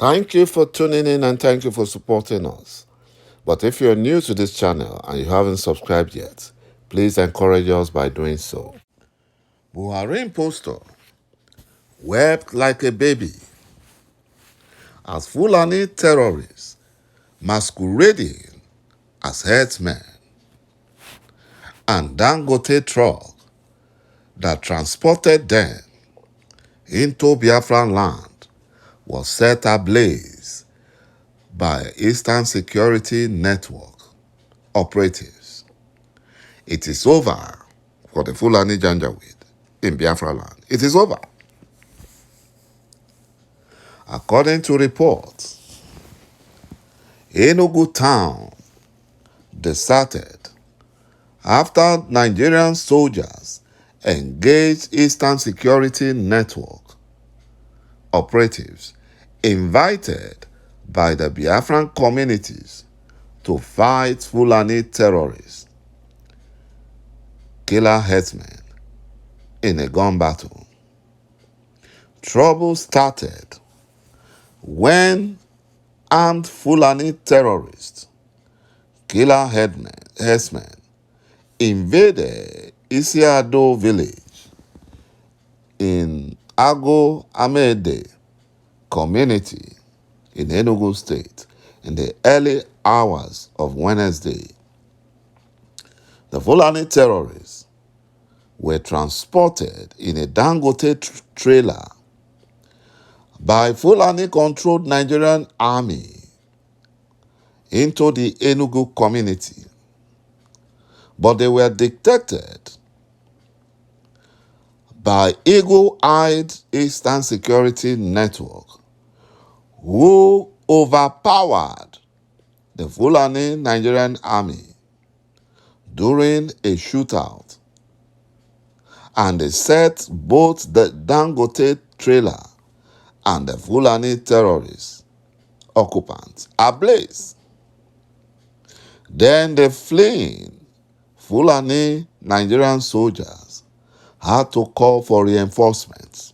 Thank you for tuning in and thank you for supporting us. But if you're new to this channel and you haven't subscribed yet, please encourage us by doing so. Buhari impostor wept like a baby as Fulani terrorists masquerading as herdsmen and Dangote truck that transported them into Biafra land was set ablaze by Eastern Security Network operatives. It is over for the Fulani Janjaweed in Biafra land. It is over. According to reports, Enugu town deserted after Nigerian soldiers engaged Eastern Security Network operatives invited by the Biafran communities to fight Fulani terrorists, killer herdsmen, in a gun battle. Trouble started when armed Fulani terrorists, killer herdsmen, invaded Isiado village in Ago Amede community in Enugu State in the early hours of Wednesday. The Fulani terrorists were transported in a Dangote trailer by Fulani-controlled Nigerian army into the Enugu community, but they were detected by eagle-eyed Eastern Security Network, who overpowered the Fulani Nigerian army during a shootout, and they set both the Dangote trailer and the Fulani terrorist occupants ablaze. Then the fleeing Fulani Nigerian soldiers had to call for reinforcements,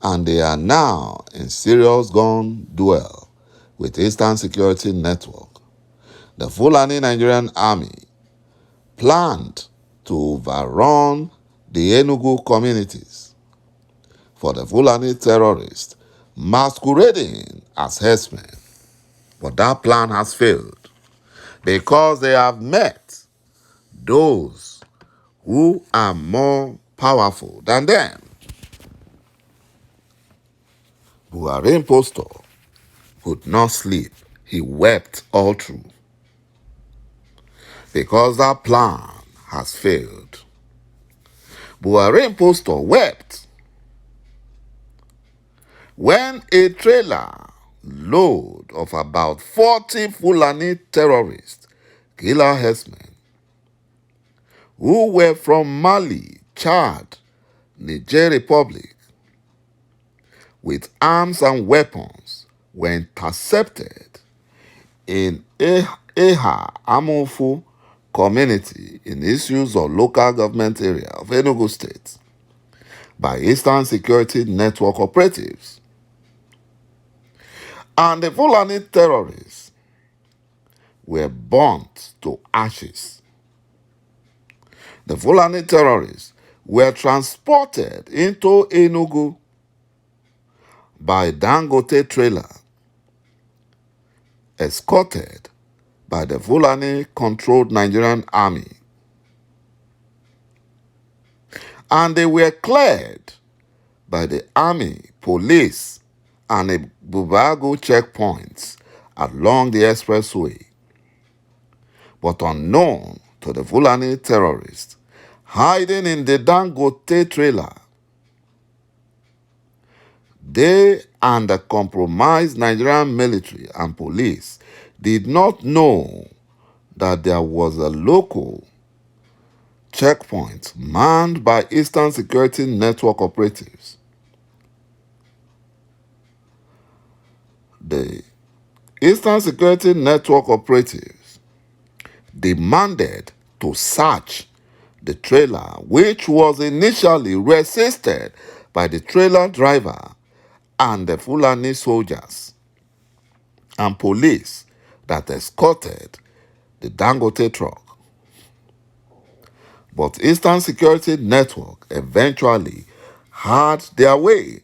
and they are now in serious gun duel with Eastern Security Network. The Fulani Nigerian army planned to overrun the Enugu communities for the Fulani terrorists masquerading as herdsmen. But that plan has failed because they have met those who are more powerful than them. Buhari impostor could not sleep. He wept all through because that plan has failed. Buhari impostor wept when a trailer load of about 40 Fulani terrorists, killer herdsmen, who were from Mali, Chad, Niger Republic, with arms and weapons, were intercepted in Eha Amofu community in issues of local government area of Enugu State by Eastern Security Network operatives. And the Fulani terrorists were burnt to ashes. The Fulani terrorists were transported into Enugu by Dangote trailer, escorted by the Fulani-controlled Nigerian army. And they were cleared by the army, police, and a Bubago checkpoints along the expressway. But unknown to the Fulani terrorists, hiding in the Dangote trailer, they and the compromised Nigerian military and police did not know that there was a local checkpoint manned by Eastern Security Network operatives. The Eastern Security Network operatives demanded to search the trailer, which was initially resisted by the trailer driver and the Fulani soldiers and police that escorted the Dangote truck. But Eastern Security Network eventually had their way,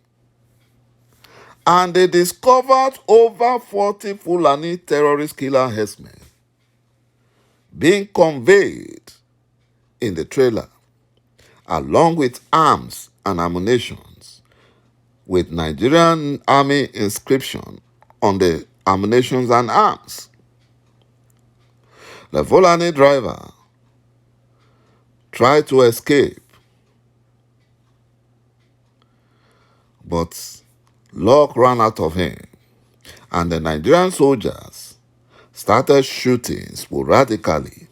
and they discovered over 40 Fulani terrorist killer herdsmen being conveyed in the trailer, along with arms and ammunition, with Nigerian Army inscription on the ammunition and arms. The Fulani driver tried to escape, but luck ran out of him, and the Nigerian soldiers started shooting sporadically.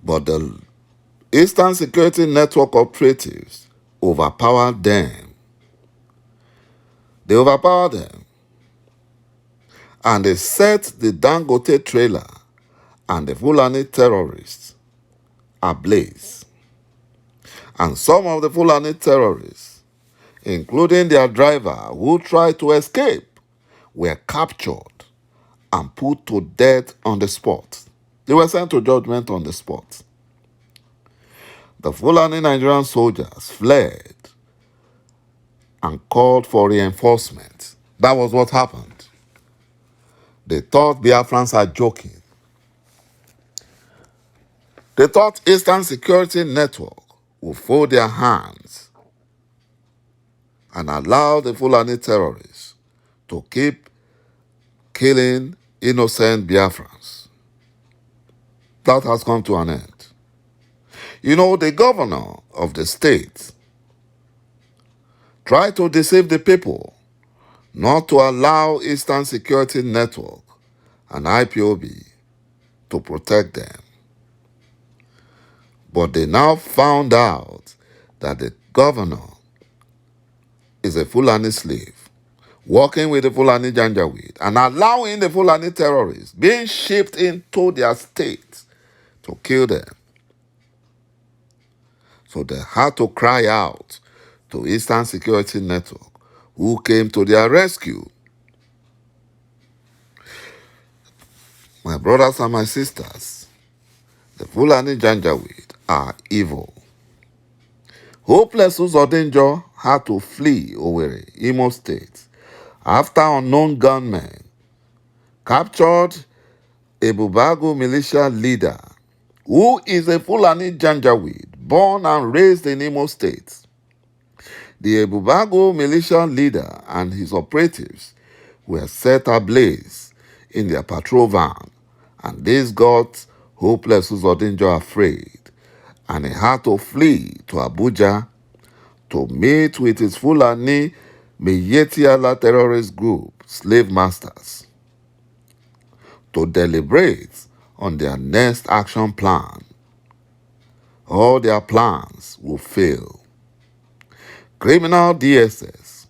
But the Eastern Security Network operatives overpowered them. They overpowered them, and they set the Dangote trailer and the Fulani terrorists ablaze. And some of the Fulani terrorists, including their driver who tried to escape, were captured and put to death on the spot. They were sent to judgment on the spot. The Fulani Nigerian soldiers fled and called for reinforcement. That was what happened. They thought Biafrans are joking. They thought Eastern Security Network would fold their hands and allow the Fulani terrorists to keep killing innocent Biafrans. That has come to an end. You know, the governor of the state tried to deceive the people not to allow Eastern Security Network and IPOB to protect them. But they now found out that the governor is a Fulani slave, working with the Fulani Janjaweed and allowing the Fulani terrorists being shipped into their state to kill them. So they had to cry out to Eastern Security Network, who came to their rescue. My brothers and my sisters, the Fulani Janjaweed are evil. 噚0 had to flee Owerri, Imo State, after unknown gunmen captured a Bubagu militia leader who is a Fulani Janjaweed born and raised in Imo State. The Bubagu militia leader and his operatives were set ablaze in their patrol van, and this got ₦0 afraid, and he had to flee to Abuja to meet with his Fulani Miyetti terrorist group, slave masters, to deliberate on their next action plan. All their plans will fail. Criminal DSS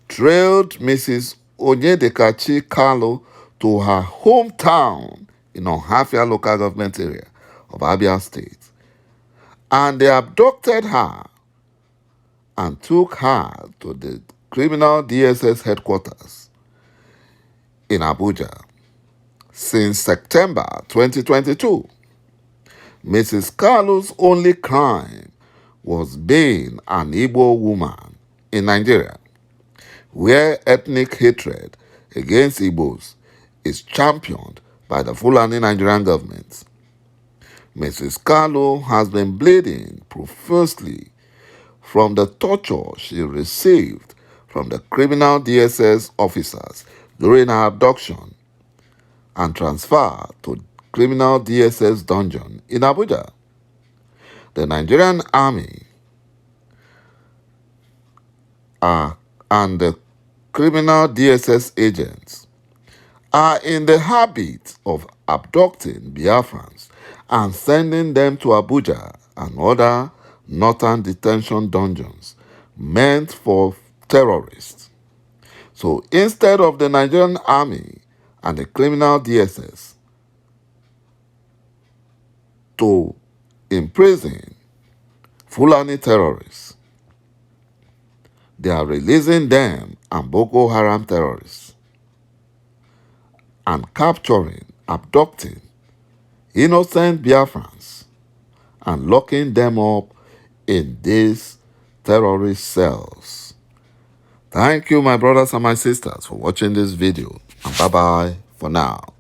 trailed Mrs. ȯnyedikachi to her hometown in Ohafia local government area of Abia State, and they abducted her and took her to the criminal DSS headquarters in Abuja. Since September 2022, Mrs. Kalu's only crime was being an Igbo woman in Nigeria, where ethnic hatred against Igbos is championed by the Fulani Nigerian government. Mrs. Kalu has been bleeding profusely from the torture she received from the criminal DSS officers during her abduction and transfer to criminal DSS dungeon in Abuja. The Nigerian Army and the criminal DSS agents are in the habit of abducting Biafrans and sending them to Abuja and other northern detention dungeons meant for terrorists. So instead of the Nigerian Army and the criminal DSS to imprison Fulani terrorists, they are releasing them and Boko Haram terrorists and capturing, abducting innocent Biafrans and locking them up in these terrorist cells. Thank you, my brothers and my sisters, for watching this video, and bye-bye for now.